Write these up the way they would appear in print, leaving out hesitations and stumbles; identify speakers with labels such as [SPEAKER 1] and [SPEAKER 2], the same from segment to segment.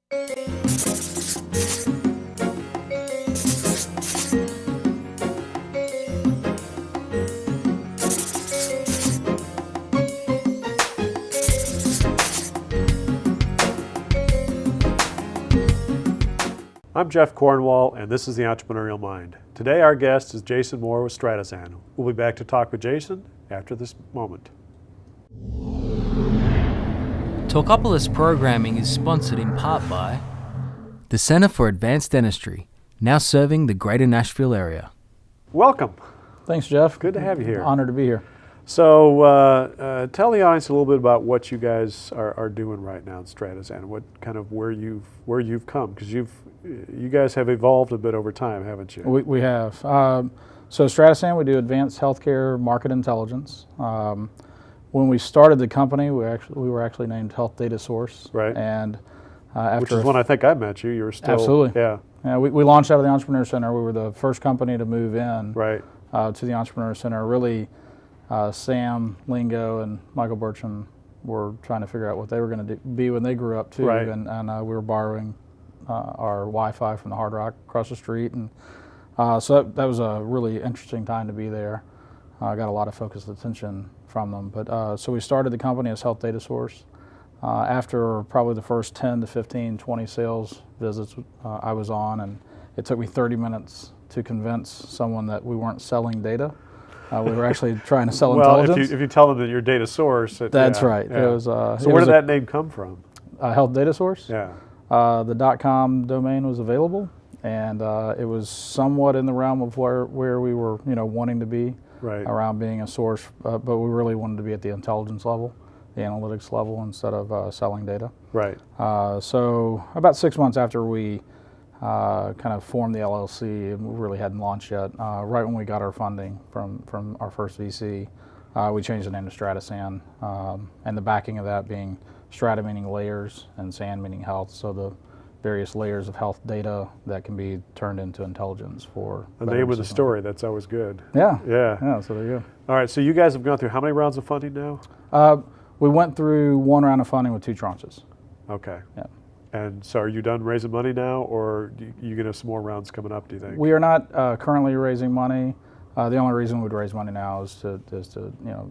[SPEAKER 1] I'm Dr Cornwall, and this is the Entrepreneurial Mind. Today our guest is Jason Moore with Stratasan. We'll be back to talk with Jason after this moment.
[SPEAKER 2] Talkapolis programming is sponsored in part by the Center for Advanced Dentistry, now serving the greater Nashville area.
[SPEAKER 1] Welcome.
[SPEAKER 3] Thanks, Jeff.
[SPEAKER 1] Good to have you here.
[SPEAKER 3] Honored to be here.
[SPEAKER 1] So tell the audience a little bit about what you guys are doing right now in Stratasan, what kind of where you've come, because you guys have evolved a bit over time, haven't you?
[SPEAKER 3] We have. So Stratasan, we do advanced healthcare market intelligence. When we started the company, we were actually named Health Data Source.
[SPEAKER 1] Right.
[SPEAKER 3] And
[SPEAKER 1] which is when I think I met you. You were still
[SPEAKER 3] absolutely.
[SPEAKER 1] Yeah.
[SPEAKER 3] We launched out of the Entrepreneur Center. We were the first company to move in
[SPEAKER 1] right
[SPEAKER 3] to the Entrepreneur Center. Really, Sam Lingo and Michael Bertram were trying to figure out what they were going to be when they grew up too.
[SPEAKER 1] Right.
[SPEAKER 3] And we were borrowing our Wi-Fi from the Hard Rock across the street, and so that was a really interesting time to be there. I got a lot of focused attention from them. But so we started the company as Health Data Source. After probably the first 10 to 15, 20 sales visits I was on, and it took me 30 minutes to convince someone that we weren't selling data. We were actually trying to sell intelligence.
[SPEAKER 1] If you tell them that you're data source.
[SPEAKER 3] That's right.
[SPEAKER 1] Yeah.
[SPEAKER 3] It was,
[SPEAKER 1] so where did that name come from?
[SPEAKER 3] Health Data Source?
[SPEAKER 1] Yeah.
[SPEAKER 3] The .com domain was available, and it was somewhat in the realm of where we were, wanting to be,
[SPEAKER 1] right, around
[SPEAKER 3] being a source, but we really wanted to be at the intelligence level, the analytics level, instead of selling data.
[SPEAKER 1] Right.
[SPEAKER 3] So about 6 months after we kind of formed the LLC, and we really hadn't launched yet, right when we got our funding from our first VC, we changed the name to Stratasan, and the backing of that being strata meaning layers and san meaning health, so the various layers of health data that can be turned into intelligence for
[SPEAKER 1] the name of the story. That's always good.
[SPEAKER 3] Yeah.
[SPEAKER 1] Yeah.
[SPEAKER 3] So there you go.
[SPEAKER 1] All right. So you guys have gone through how many rounds of funding now?
[SPEAKER 3] We went through one round of funding with 2 tranches.
[SPEAKER 1] Okay.
[SPEAKER 3] Yeah.
[SPEAKER 1] And so are you done raising money now, or you going to have some more rounds coming up, do you think?
[SPEAKER 3] We are not currently raising money. The only reason we'd raise money now is to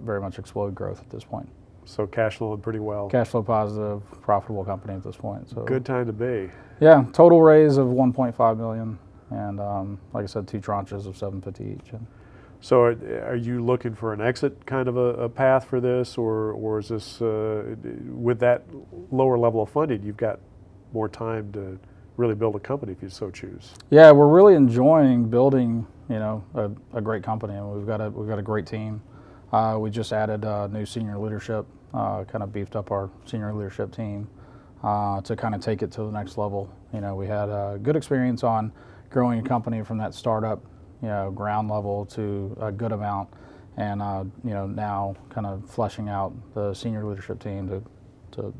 [SPEAKER 3] very much explode growth at this point. So
[SPEAKER 1] cash flowing pretty well.
[SPEAKER 3] Cash flow positive, profitable company at this point. So
[SPEAKER 1] good time to be.
[SPEAKER 3] Yeah, total raise of 1.5 million, and like I said, 2 tranches of 750 each.
[SPEAKER 1] So are you looking for an exit kind of a path for this, or is this with that lower level of funding, you've got more time to really build a company if you so choose? Yeah,
[SPEAKER 3] we're really enjoying building, a great company, and we've got a great team. We just added new senior leadership, kind of beefed up our senior leadership team to kind of take it to the next level. We had a good experience on growing a company from that startup, ground level to a good amount, and now kind of fleshing out the senior leadership team to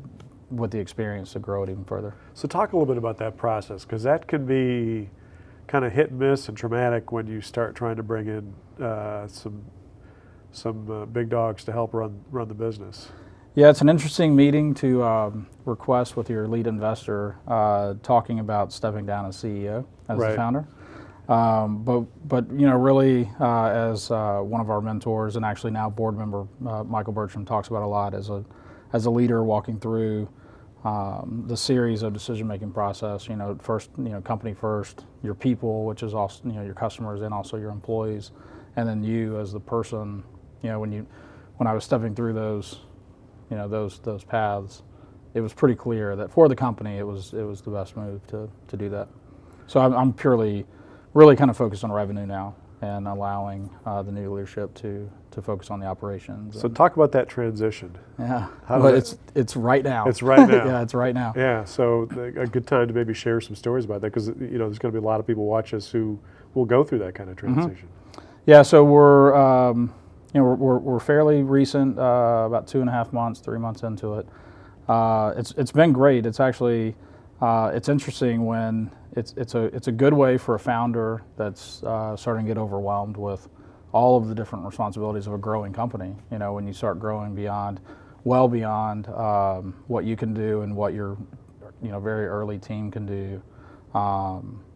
[SPEAKER 3] with the experience to grow it even further.
[SPEAKER 1] So talk a little bit about that process, because that can be kind of hit and miss and traumatic when you start trying to bring in some big dogs to help run the business.
[SPEAKER 3] Yeah, it's an interesting meeting to request with your lead investor, talking about stepping down as CEO, as the founder. But really, as one of our mentors and actually now board member, Michael Bertram talks about a lot as a leader walking through the series of decision-making process. First, company first, your people, which is also your customers and also your employees, and then you as the person. When I was stepping through those paths, it was pretty clear that for the company it was the best move to do that. So I'm really kind of focused on revenue now and allowing the new leadership to focus on the operations.
[SPEAKER 1] So talk about that transition.
[SPEAKER 3] Yeah, but it's right now.
[SPEAKER 1] It's right now.
[SPEAKER 3] Yeah, it's right now.
[SPEAKER 1] Yeah, so a good time to maybe share some stories about that, because there's going to be a lot of people watch us who will go through that kind of transition.
[SPEAKER 3] Mm-hmm. Yeah, so we're fairly recent, about 2.5 months, 3 months into it. It's been great. It's actually it's interesting when it's a good way for a founder that's starting to get overwhelmed with all of the different responsibilities of a growing company. When you start growing well beyond what you can do and what you're very early team can do.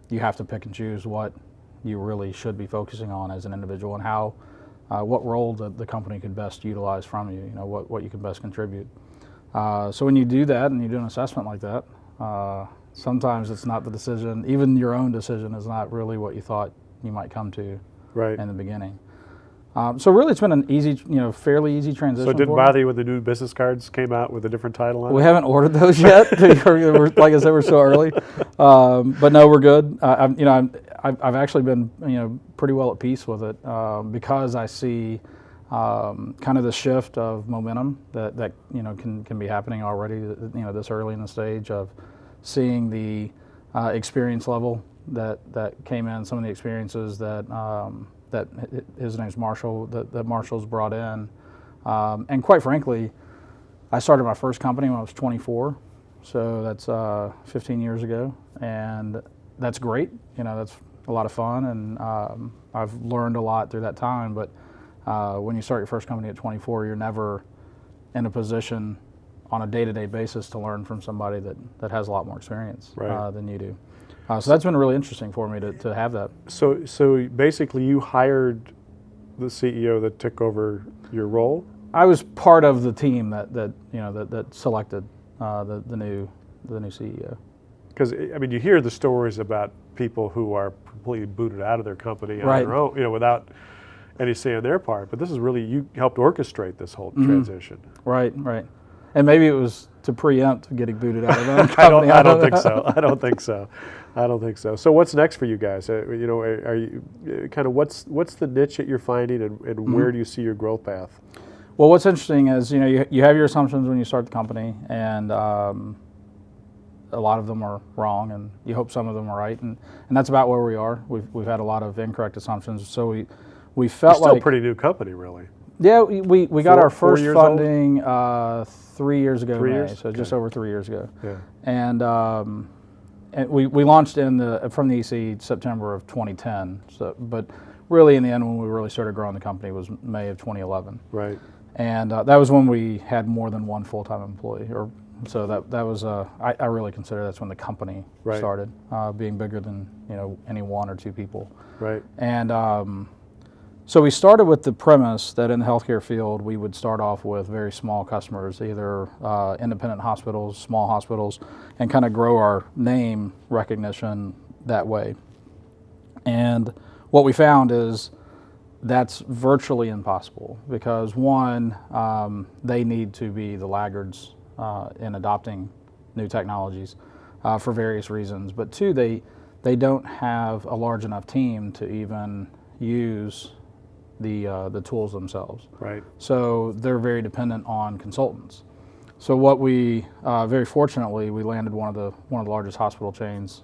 [SPEAKER 3] You have to pick and choose what you really should be focusing on as an individual, and how what role the company could best utilize from you. What you can best contribute. So when you do that and you do an assessment like that, sometimes it's not the decision. Even your own decision is not really what you thought you might come to in the beginning. So really, it's been an easy, fairly easy transition.
[SPEAKER 1] So it didn't bother you when the new business cards came out with a different title on it?
[SPEAKER 3] We haven't ordered those yet. Like I said, we're so early. But no, we're good. I've actually been, pretty well at peace with it, because I see kind of the shift of momentum that can be happening already. This early in the stage of seeing the experience level that came in, some of the experiences that his name's Marshall, that Marshall's brought in. And quite frankly, I started my first company when I was 24, so that's 15 years ago, and that's great. That's a lot of fun, and I've learned a lot through that time. But when you start your first company at 24, you're never in a position on a day-to-day basis to learn from somebody that has a lot more experience than you do. So that's been really interesting for me to have that.
[SPEAKER 1] So basically, you hired the CEO that took over your role?
[SPEAKER 3] I was part of the team that selected the new CEO.
[SPEAKER 1] Because you hear the stories about people who are completely booted out of their company on their own, without any say on their part. But this is really, you helped orchestrate this whole transition.
[SPEAKER 3] Right. And maybe it was to preempt getting booted out of their own company.
[SPEAKER 1] I don't think so. So what's next for you guys? Are you kind of what's the niche that you're finding, and where do you see your growth path?
[SPEAKER 3] Well, what's interesting is you have your assumptions when you start the company, and a lot of them are wrong, and you hope some of them are right, and that's about where we are. We've had a lot of incorrect assumptions, so we felt
[SPEAKER 1] You're still
[SPEAKER 3] like
[SPEAKER 1] a pretty new company, really.
[SPEAKER 3] Yeah, we got our first
[SPEAKER 1] 4 years
[SPEAKER 3] funding 3 years ago.
[SPEAKER 1] 3 years?
[SPEAKER 3] So just over 3 years ago.
[SPEAKER 1] Yeah.
[SPEAKER 3] And we launched from the EC September of 2010. So, but really, in the end, when we really started growing the company was May of 2011.
[SPEAKER 1] Right.
[SPEAKER 3] And that was when we had more than one full-time employee. So that was I really consider that's when the company started being bigger than any one or two people.
[SPEAKER 1] Right.
[SPEAKER 3] And so we started with the premise that in the healthcare field we would start off with very small customers, either independent hospitals, small hospitals, and kind of grow our name recognition that way. And what we found is that's virtually impossible, because one, they need to be the laggards in adopting new technologies for various reasons, but two, they don't have a large enough team to even use the tools themselves.
[SPEAKER 1] Right.
[SPEAKER 3] So they're very dependent on consultants. So what we very fortunately we landed one of the largest hospital chains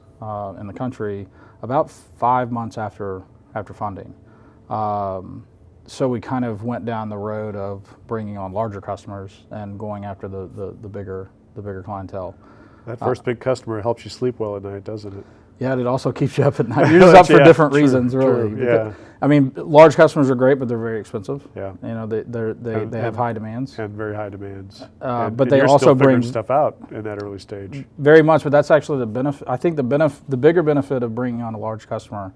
[SPEAKER 3] in the country about 5 months after funding. So we kind of went down the road of bringing on larger customers and going after the bigger clientele.
[SPEAKER 1] That first big customer helps you sleep well at night, doesn't it?
[SPEAKER 3] Yeah, it also keeps you up at night. You're just up for different reasons, really.
[SPEAKER 1] True,
[SPEAKER 3] yeah. Large customers are great, but they're very expensive.
[SPEAKER 1] Yeah.
[SPEAKER 3] They have high demands.
[SPEAKER 1] And very high demands.
[SPEAKER 3] But they
[SPEAKER 1] you're
[SPEAKER 3] also
[SPEAKER 1] still figuring
[SPEAKER 3] bring
[SPEAKER 1] stuff out in that early stage.
[SPEAKER 3] Very much, but that's actually the benefit. I think the bigger benefit of bringing on a large customer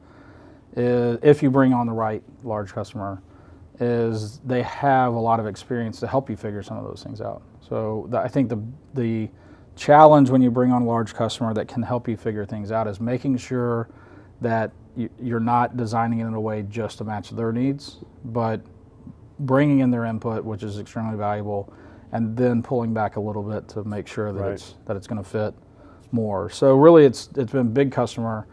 [SPEAKER 3] is, if you bring on the right large customer, is they have a lot of experience to help you figure some of those things out. So I think the challenge when you bring on a large customer that can help you figure things out is making sure that you're not designing it in a way just to match their needs, but bringing in their input, which is extremely valuable, and then pulling back a little bit to make sure that it's going to fit more. So really, it's been big customer,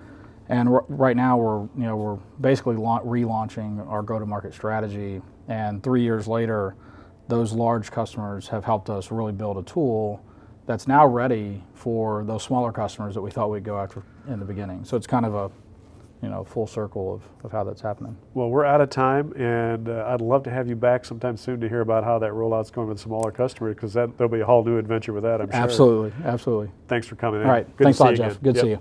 [SPEAKER 3] and right now we're basically relaunching our go-to-market strategy. And 3 years later, those large customers have helped us really build a tool that's now ready for those smaller customers that we thought we'd go after in the beginning. So it's kind of a full circle of how that's happening.
[SPEAKER 1] Well, we're out of time, and I'd love to have you back sometime soon to hear about how that rollout's going with smaller customers, because there'll be a whole new adventure with that, I'm sure.
[SPEAKER 3] Absolutely.
[SPEAKER 1] Thanks for coming in.
[SPEAKER 3] All right.
[SPEAKER 1] Good
[SPEAKER 3] Thanks
[SPEAKER 1] to
[SPEAKER 3] a
[SPEAKER 1] see
[SPEAKER 3] lot,
[SPEAKER 1] you
[SPEAKER 3] Jeff.
[SPEAKER 1] again.
[SPEAKER 3] Good to
[SPEAKER 1] Yep.
[SPEAKER 3] see you.